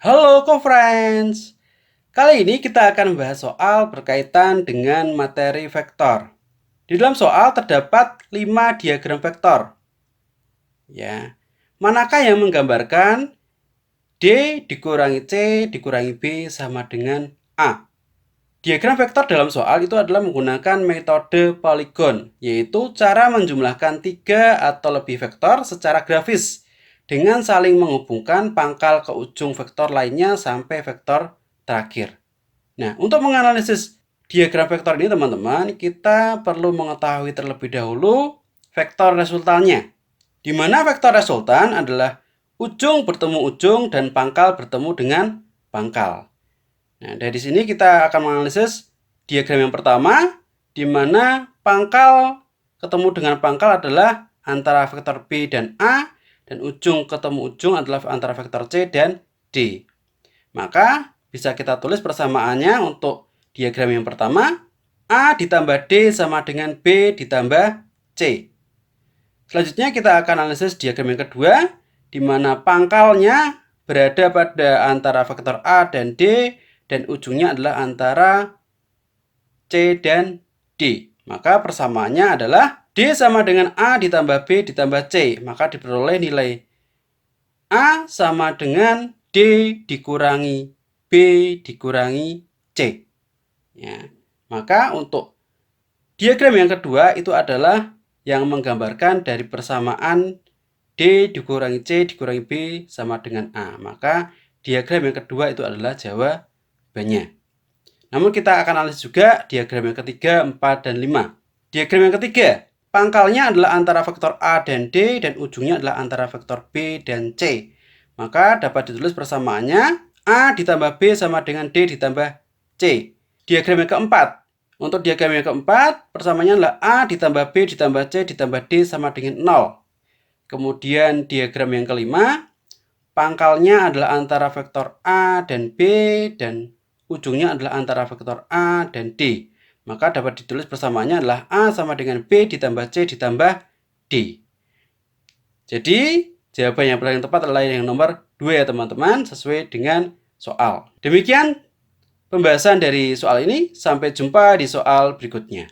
Halo co-friends, kali ini kita akan membahas soal berkaitan dengan materi vektor. Di dalam soal terdapat 5 diagram vektor. Ya, manakah yang menggambarkan D dikurangi C dikurangi B sama dengan A? Diagram vektor dalam soal itu adalah menggunakan metode poligon, yaitu cara menjumlahkan 3 atau lebih vektor secara grafis dengan saling menghubungkan pangkal ke ujung vektor lainnya sampai vektor terakhir. Nah, untuk menganalisis diagram vektor ini teman-teman, kita perlu mengetahui terlebih dahulu vektor resultannya. Di mana vektor resultan adalah ujung bertemu ujung dan pangkal bertemu dengan pangkal. Nah, dari sini kita akan menganalisis diagram yang pertama, di mana pangkal ketemu dengan pangkal adalah antara vektor B dan A, dan ujung ketemu ujung adalah antara vektor C dan D. Maka bisa kita tulis persamaannya untuk diagram yang pertama, A ditambah D sama dengan B ditambah C. Selanjutnya kita akan analisis diagram yang kedua, di mana pangkalnya berada pada antara vektor A dan D, dan ujungnya adalah antara C dan D. Maka persamaannya adalah D sama dengan A ditambah B ditambah C. Maka diperoleh nilai A sama dengan D dikurangi B dikurangi C. Ya. Maka untuk diagram yang kedua itu adalah yang menggambarkan dari persamaan D dikurangi C dikurangi B sama dengan A. Maka diagram yang kedua itu adalah jawabannya. Namun kita akan analisis juga diagram yang ketiga, 4, dan 5. Diagram yang ketiga, pangkalnya adalah antara vektor A dan D, dan ujungnya adalah antara vektor B dan C. Maka dapat ditulis persamaannya A ditambah B sama dengan D ditambah C. Diagram yang keempat, untuk diagram yang keempat, persamaannya adalah A ditambah B ditambah C ditambah D sama dengan 0. Kemudian diagram yang kelima, pangkalnya adalah antara vektor A dan B, dan ujungnya adalah antara vektor A dan D. Maka dapat ditulis persamaannya adalah A sama dengan B ditambah C ditambah D. Jadi, jawaban yang paling tepat adalah yang nomor 2 ya teman-teman, sesuai dengan soal. Demikian pembahasan dari soal ini, sampai jumpa di soal berikutnya.